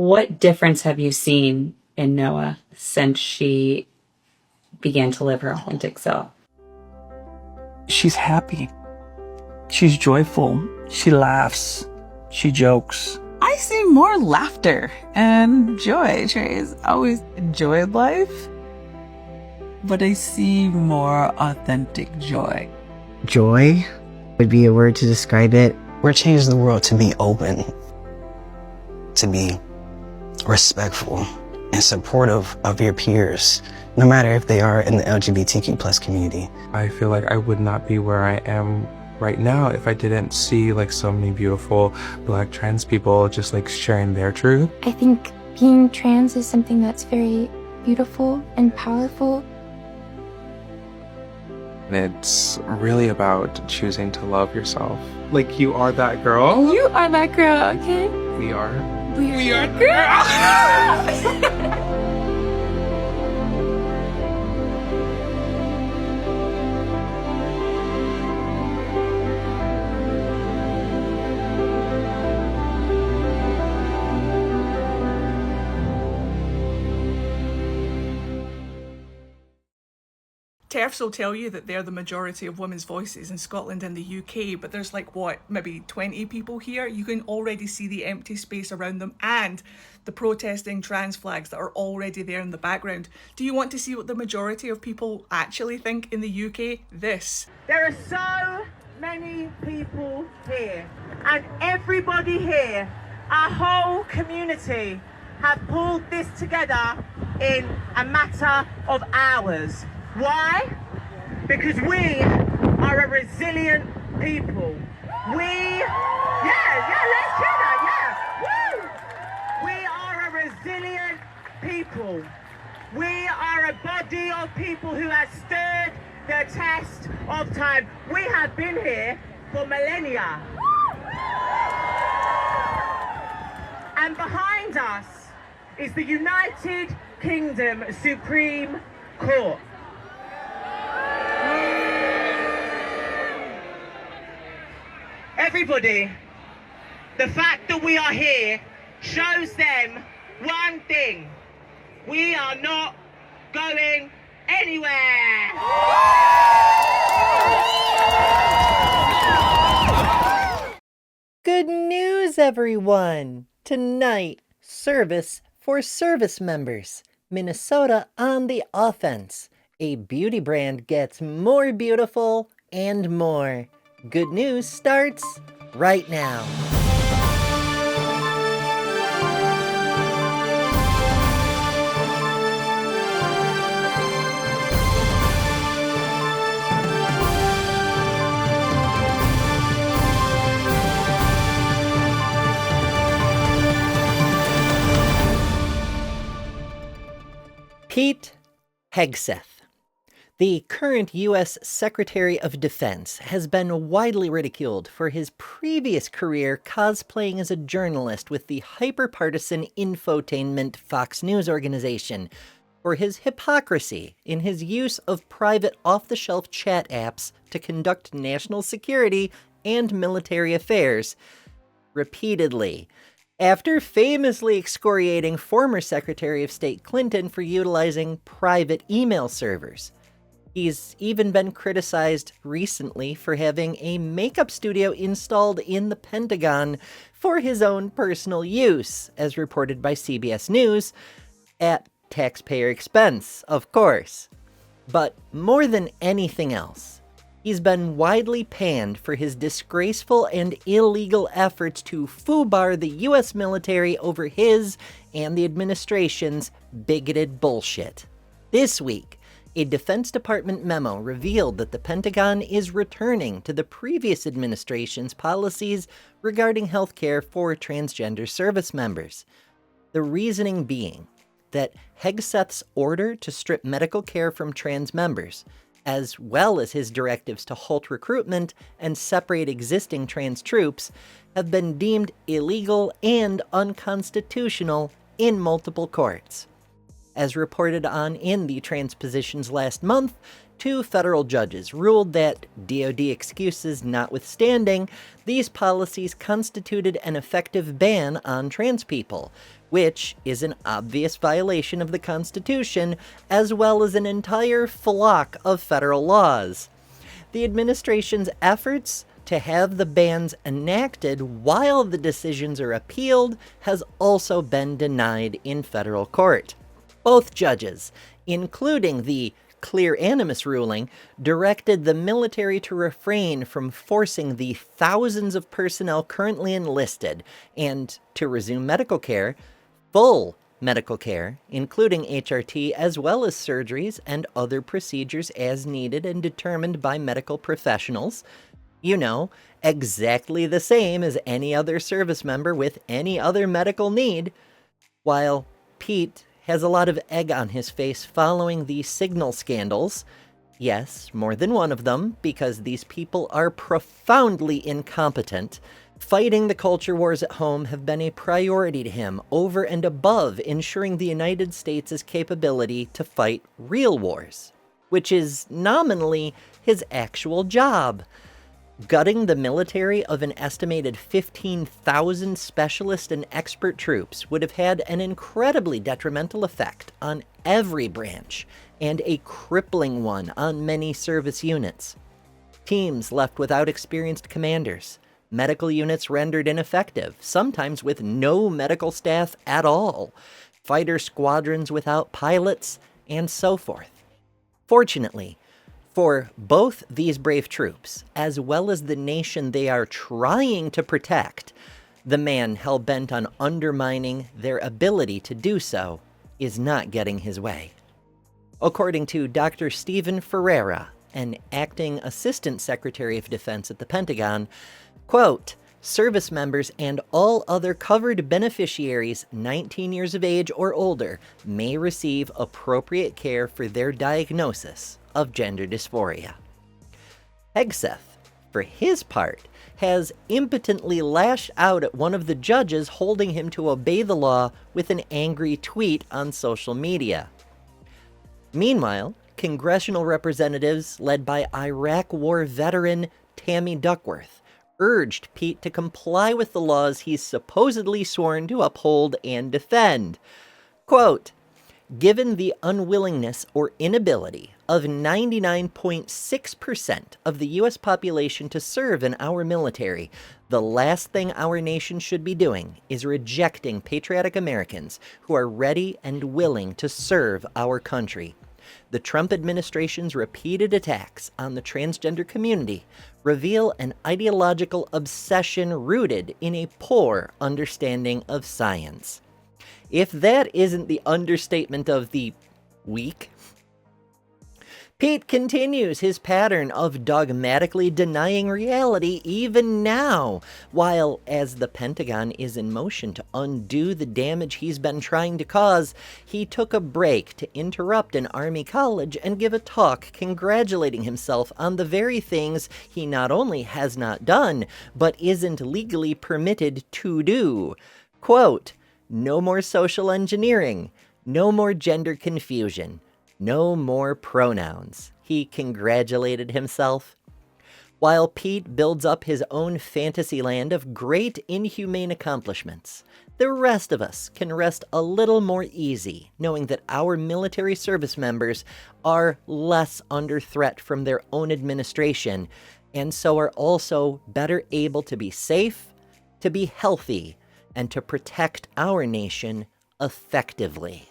What difference have you seen in Noah since she began to live her authentic self? She's happy. She's joyful. She laughs. She jokes. I see more laughter and joy. Trey's always enjoyed life, but I see more authentic joy. Joy would be a word to describe it. We're changing the world to be open, to be respectful and supportive of your peers, no matter if they are in the LGBTQ plus community. I feel like I would not be where I am right now if I didn't see like so many beautiful Black trans people just like sharing their truth. I think being trans is something that's very beautiful and powerful. It's really about choosing to love yourself. Like, you are that girl. You are that girl, okay? We are. We are girls! TERFs will tell you that they're the majority of women's voices in Scotland and the UK, but there's like, what, maybe 20 people here? You can already see the empty space around them and the protesting trans flags that are already there in the background. Do you want to see what the majority of people actually think in the UK? This. There are so many people here, and everybody here, our whole community, have pulled this together in a matter of hours. Why? Because we are a resilient people. Let's hear that, woo! We are a resilient people. We are a body of people who have stood the test of time. We have been here for millennia. And behind us is the United Kingdom Supreme Court. Everybody, the fact that we are here shows them one thing. We are not going anywhere. Good news, everyone! Tonight, Service for Service Members. Minnesota on the offense. A beauty brand gets more beautiful and more. Good news starts right now. Pete Hegseth. The current U.S. Secretary of Defense has been widely ridiculed for his previous career cosplaying as a journalist with the hyper-partisan infotainment Fox News organization, for his hypocrisy in his use of private off-the-shelf chat apps to conduct national security and military affairs, repeatedly, after famously excoriating former Secretary of State Clinton for utilizing private email servers. He's even been criticized recently for having a makeup studio installed in the Pentagon for his own personal use, as reported by CBS News, at taxpayer expense, of course. But more than anything else, he's been widely panned for his disgraceful and illegal efforts to foobar the U.S. military over his and the administration's bigoted bullshit. This week, a Defense Department memo revealed that the Pentagon is returning to the previous administration's policies regarding healthcare for transgender service members. The reasoning being that Hegseth's order to strip medical care from trans members, as well as his directives to halt recruitment and separate existing trans troops, have been deemed illegal and unconstitutional in multiple courts. As reported on in the Transpositions last month, 2 federal judges ruled that, DoD excuses notwithstanding, these policies constituted an effective ban on trans people, which is an obvious violation of the Constitution, as well as an entire flock of federal laws. The administration's efforts to have the bans enacted while the decisions are appealed has also been denied in federal court. Both judges, including the clear animus ruling, directed the military to refrain from forcing the thousands of personnel currently enlisted and to resume medical care, full medical care, including HRT, as well as surgeries and other procedures as needed and determined by medical professionals. You know, exactly the same as any other service member with any other medical need. While Pete has a lot of egg on his face following the Signal scandals. Yes, more than one of them, because these people are profoundly incompetent. Fighting the culture wars at home have been a priority to him over and above ensuring the United States' capability to fight real wars, which is nominally his actual job. Gutting the military of an estimated 15,000 specialist and expert troops would have had an incredibly detrimental effect on every branch, and a crippling one on many service units. Teams left without experienced commanders, medical units rendered ineffective, sometimes with no medical staff at all, fighter squadrons without pilots, and so forth. Fortunately, for both these brave troops, as well as the nation they are trying to protect, the man hell-bent on undermining their ability to do so is not getting his way. According to Dr. Stephen Ferreira, an acting Assistant Secretary of Defense at the Pentagon, quote, "Service members and all other covered beneficiaries 19 years of age or older may receive appropriate care for their diagnosis of gender dysphoria." Hegseth, for his part, has impotently lashed out at one of the judges holding him to obey the law with an angry tweet on social media. Meanwhile, congressional representatives led by Iraq War veteran Tammy Duckworth urged Pete to comply with the laws he's supposedly sworn to uphold and defend. Quote, "Given the unwillingness or inability of 99.6% of the U.S. population to serve in our military, the last thing our nation should be doing is rejecting patriotic Americans who are ready and willing to serve our country. The Trump administration's repeated attacks on the transgender community reveal an ideological obsession rooted in a poor understanding of science." If that isn't the understatement of the week. Pete continues his pattern of dogmatically denying reality even now, while, as the Pentagon is in motion to undo the damage he's been trying to cause, he took a break to interrupt an Army college and give a talk congratulating himself on the very things he not only has not done, but isn't legally permitted to do. Quote, "No more social engineering, no more gender confusion, no more pronouns," he congratulated himself. While Pete builds up his own fantasy land of great inhumane accomplishments, the rest of us can rest a little more easy knowing that our military service members are less under threat from their own administration, and so are also better able to be safe, to be healthy, and to protect our nation effectively.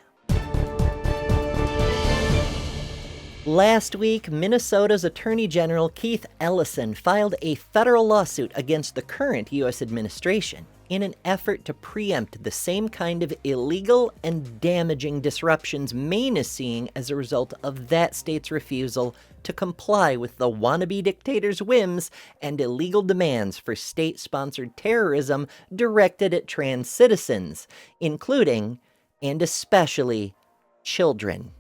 Last week, Minnesota's Attorney General Keith Ellison filed a federal lawsuit against the current U.S. administration in an effort to preempt the same kind of illegal and damaging disruptions Maine is seeing as a result of that state's refusal to comply with the wannabe dictator's whims and illegal demands for state-sponsored terrorism directed at trans citizens, including, and especially, children.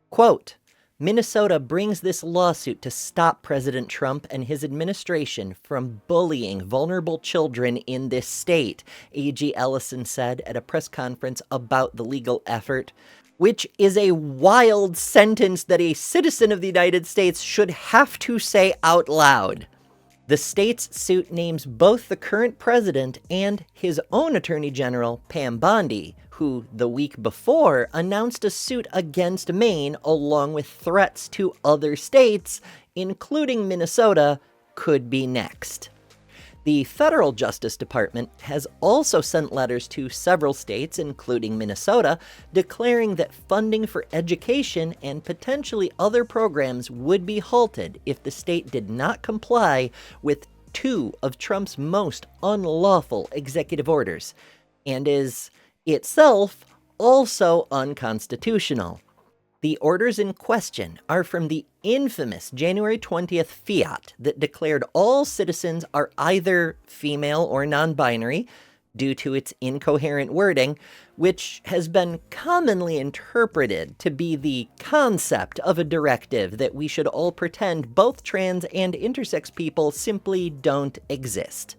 Quote, "Minnesota brings this lawsuit to stop President Trump and his administration from bullying vulnerable children in this state," AG Ellison said at a press conference about the legal effort. which is a wild sentence that a citizen of the United States should have to say out loud. The state's suit names both the current president and his own attorney general, Pam Bondi, who the week before announced a suit against Maine along with threats to other states, including Minnesota, could be next. The federal Justice Department has also sent letters to several states, including Minnesota, declaring that funding for education and potentially other programs would be halted if the state did not comply with two of Trump's most unlawful executive orders, and is itself also unconstitutional. The orders in question are from the infamous January 20th fiat that declared all citizens are either female or non-binary due to its incoherent wording, which has been commonly interpreted to be the concept of a directive that we should all pretend both trans and intersex people simply don't exist.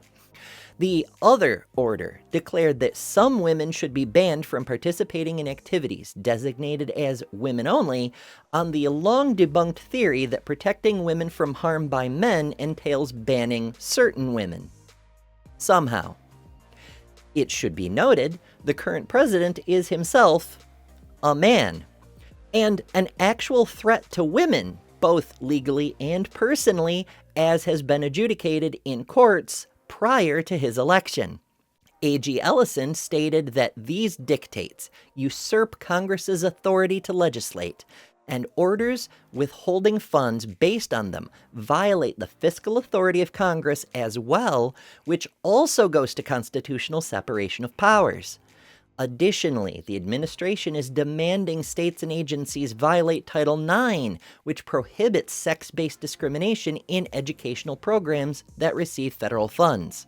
The other order declared that some women should be banned from participating in activities designated as women only on the long-debunked theory that protecting women from harm by men entails banning certain women. Somehow. It should be noted, the current president is himself a man, and an actual threat to women, both legally and personally, as has been adjudicated in courts prior to his election. AG Ellison stated that these dictates usurp Congress's authority to legislate, and orders withholding funds based on them violate the fiscal authority of Congress as well, which also goes to constitutional separation of powers. Additionally, the administration is demanding states and agencies violate Title IX, which prohibits sex-based discrimination in educational programs that receive federal funds.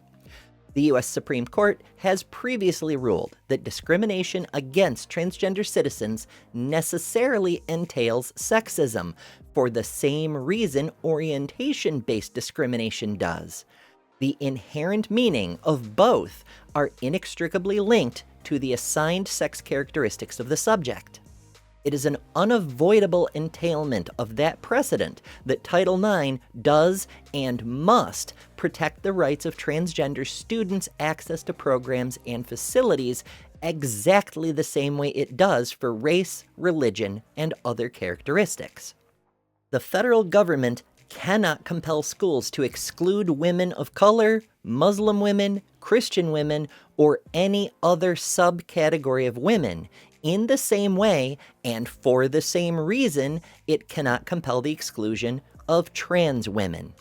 The U.S. Supreme Court has previously ruled that discrimination against transgender citizens necessarily entails sexism, for the same reason orientation-based discrimination does. The inherent meaning of both are inextricably linked to the assigned sex characteristics of the subject. It is an unavoidable entailment of that precedent that Title IX does and must protect the rights of transgender students' access to programs and facilities exactly the same way it does for race, religion, and other characteristics. The federal government cannot compel schools to exclude women of color, Muslim women, Christian women, or any other subcategory of women in the same way and for the same reason it cannot compel the exclusion of trans women.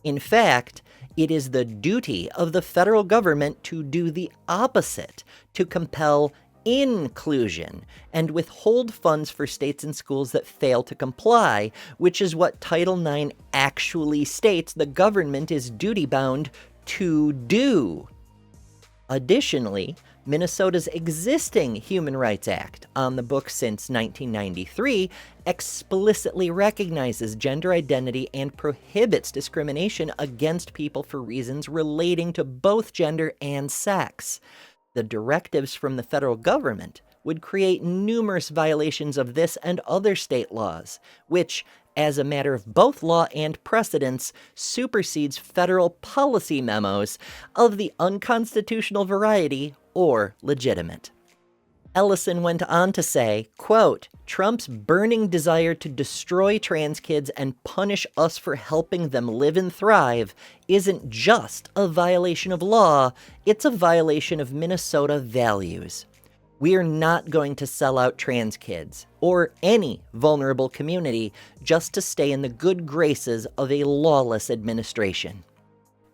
In fact, it is the duty of the federal government to do the opposite, to compel inclusion and withhold funds for states and schools that fail to comply, which is what Title IX actually states the government is duty-bound to do. Additionally, Minnesota's existing Human Rights Act, on the books since 1993, explicitly recognizes gender identity and prohibits discrimination against people for reasons relating to both gender and sex. The directives from the federal government would create numerous violations of this and other state laws, which, as a matter of both law and precedence, supersedes federal policy memos of the unconstitutional variety or legitimate. Ellison went on to say, quote, Trump's burning desire to destroy trans kids and punish us for helping them live and thrive isn't just a violation of law, it's a violation of Minnesota values. We are not going to sell out trans kids or any vulnerable community just to stay in the good graces of a lawless administration.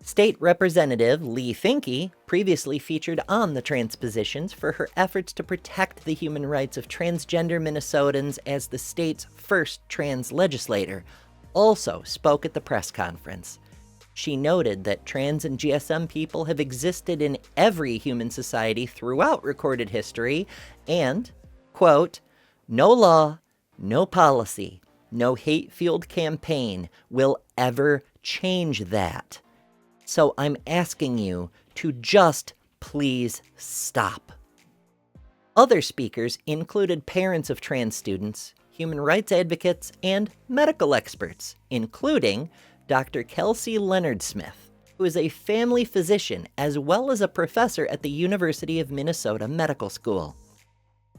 State Representative Lee Finke previously featured on the TransPositions for her efforts to protect the human rights of transgender Minnesotans as the state's first trans legislator, also spoke at the press conference. She noted that trans and GSM people have existed in every human society throughout recorded history and, quote, no law, no policy, no hate-fueled campaign will ever change that. So I'm asking you to just please stop. Other speakers included parents of trans students, human rights advocates, and medical experts, including Dr. Kelsey Leonard-Smith, who is a family physician as well as a professor at the University of Minnesota Medical School.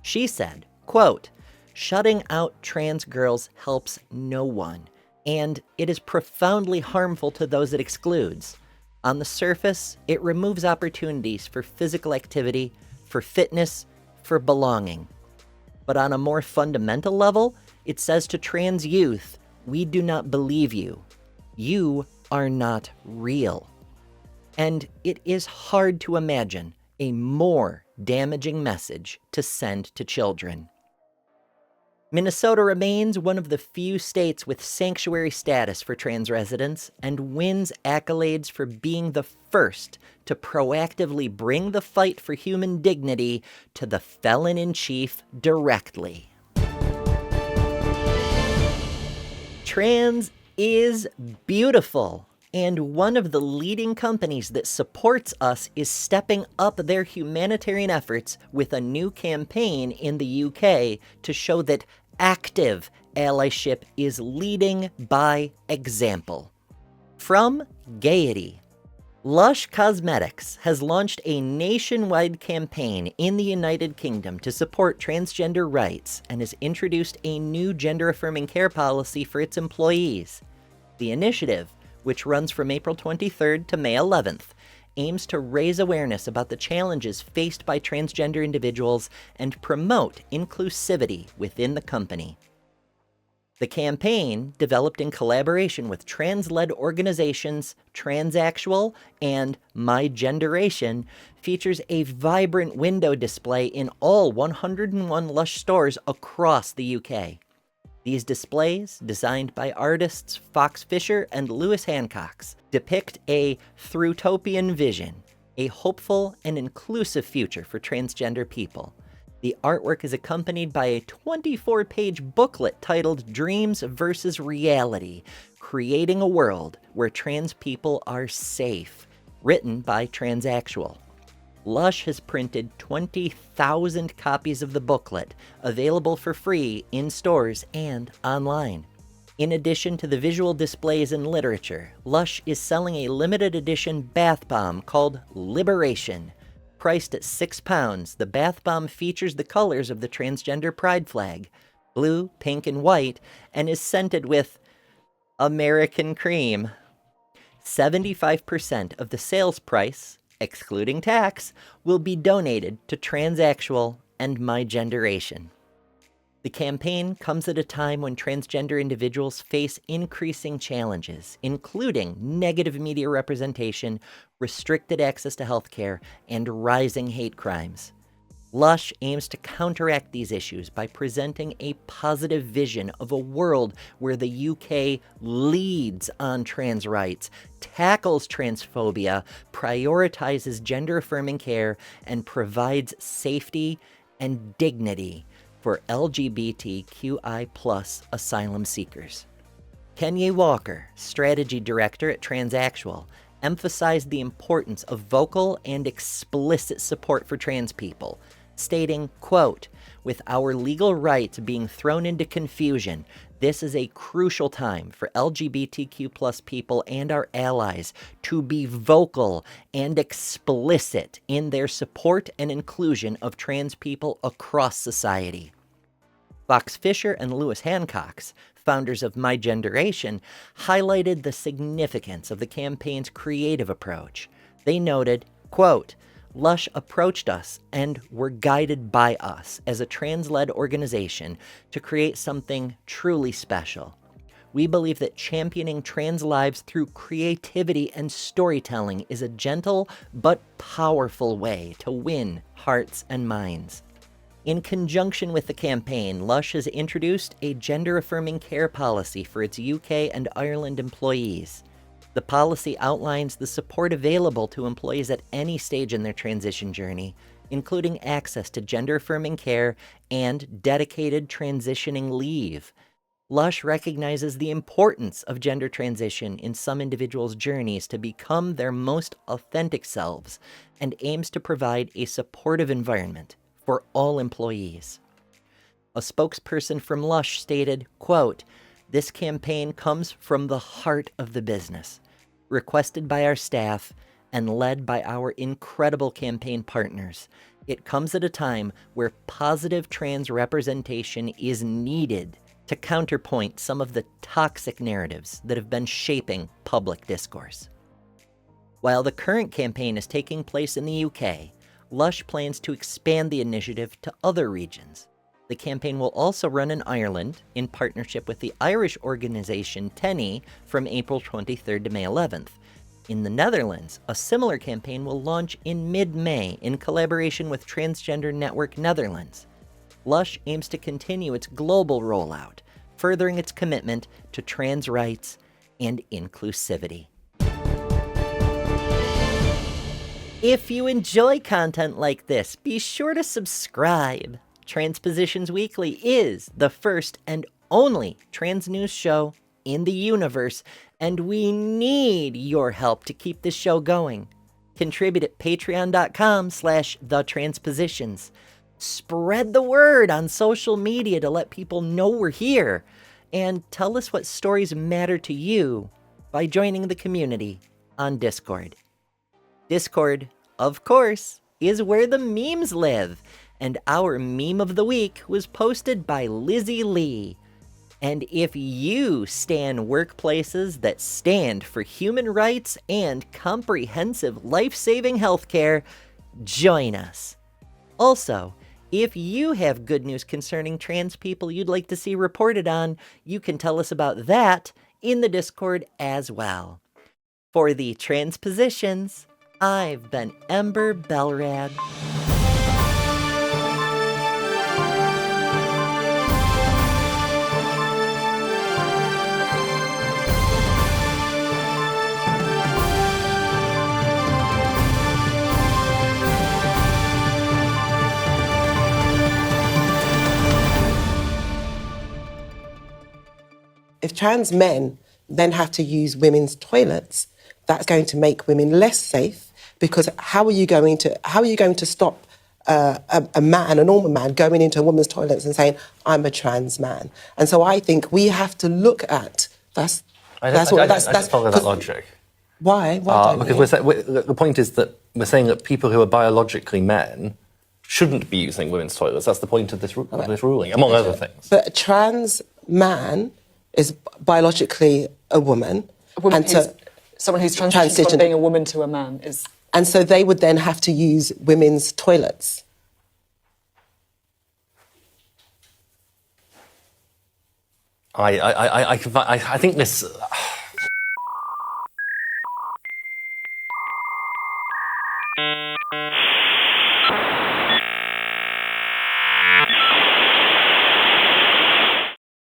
She said, quote, "Shutting out trans girls helps no one, and it is profoundly harmful to those it excludes. On the surface, it removes opportunities for physical activity, for fitness, for belonging. But on a more fundamental level, it says to trans youth, we do not believe you. You are not real." And it is hard to imagine a more damaging message to send to children. Minnesota remains one of the few states with sanctuary status for trans residents and wins accolades for being the first to proactively bring the fight for human dignity to the felon-in-chief directly. Trans is beautiful, and one of the leading companies that supports us is stepping up their humanitarian efforts with a new campaign in the UK to show that active allyship is leading by example. From Gaiety, Lush Cosmetics has launched a nationwide campaign in the United Kingdom to support transgender rights and has introduced a new gender-affirming care policy for its employees. The initiative, which runs from April 23rd to May 11th, aims to raise awareness about the challenges faced by transgender individuals and promote inclusivity within the company. The campaign, developed in collaboration with trans-led organizations Transactual and My Genderation, features a vibrant window display in all 101 Lush stores across the UK. These displays, designed by artists Fox Fisher and Lewis Hancox, depict a throughtopian vision, a hopeful and inclusive future for transgender people. The artwork is accompanied by a 24-page booklet titled Dreams versus Reality, Creating a World Where Trans People Are Safe, written by Transactual. Lush has printed 20,000 copies of the booklet, available for free in stores and online. In addition to the visual displays and literature, Lush is selling a limited edition bath bomb called Liberation. Priced at £6, the bath bomb features the colors of the transgender pride flag, blue, pink, and white, and is scented with American cream. 75% of the sales price, excluding tax, will be donated to Transactual and My Genderation. The campaign comes at a time when transgender individuals face increasing challenges, including negative media representation, restricted access to healthcare, and rising hate crimes. Lush aims to counteract these issues by presenting a positive vision of a world where the UK leads on trans rights, tackles transphobia, prioritizes gender-affirming care, and provides safety and dignity for LGBTQI+ asylum seekers. Kenya Walker, strategy director at Transactual, emphasized the importance of vocal and explicit support for trans people, stating, quote, "With our legal rights being thrown into confusion, this is a crucial time for LGBTQ+ people and our allies to be vocal and explicit in their support and inclusion of trans people across society." Fox Fisher and Lewis Hancox, founders of My Genderation, highlighted the significance of the campaign's creative approach. They noted, quote, "Lush approached us and were guided by us as a trans-led organization to create something truly special. We believe that championing trans lives through creativity and storytelling is a gentle but powerful way to win hearts and minds." In conjunction with the campaign, Lush has introduced a gender-affirming care policy for its UK and Ireland employees. The policy outlines the support available to employees at any stage in their transition journey, including access to gender-affirming care and dedicated transitioning leave. Lush recognizes the importance of gender transition in some individuals' journeys to become their most authentic selves and aims to provide a supportive environment for all employees. A spokesperson from Lush stated, quote, "This campaign comes from the heart of the business, requested by our staff and led by our incredible campaign partners. It comes at a time where positive trans representation is needed to counterpoint some of the toxic narratives that have been shaping public discourse." While the current campaign is taking place in the UK, Lush plans to expand the initiative to other regions. The campaign will also run in Ireland in partnership with the Irish organization TENI from April 23rd to May 11th. In the Netherlands, a similar campaign will launch in mid-May in collaboration with Transgender Network Netherlands. Lush aims to continue its global rollout, furthering its commitment to trans rights and inclusivity. If you enjoy content like this, be sure to subscribe. Transpositions Weekly is the first and only trans news show in the universe, and we need your help to keep this show going. Contribute at patreon.com/thetranspositions. Spread the word on social media to let people know we're here, and tell us what stories matter to you by joining the community on Discord. Discord, of course, is where the memes live, and our meme of the week was posted by Lizzie Lee. And if you stan workplaces that stand for human rights and comprehensive life-saving healthcare, join us. Also, if you have good news concerning trans people you'd like to see reported on, you can tell us about that in the Discord as well. For the Transpositions, I've been Ember Belrad. If trans men then have to use women's toilets, that's going to make women less safe, because how are you going to stop a normal man, going into a woman's toilets and saying, "I'm a trans man"? And so I think we have to look at I don't follow that logic. Why? Because the point is that we're saying that people who are biologically men shouldn't be using women's toilets. That's the point of this ruling, among other things. But a trans man is biologically a woman. Someone who's transitioned from being a woman to a man is... And so they would then have to use women's toilets. I think this...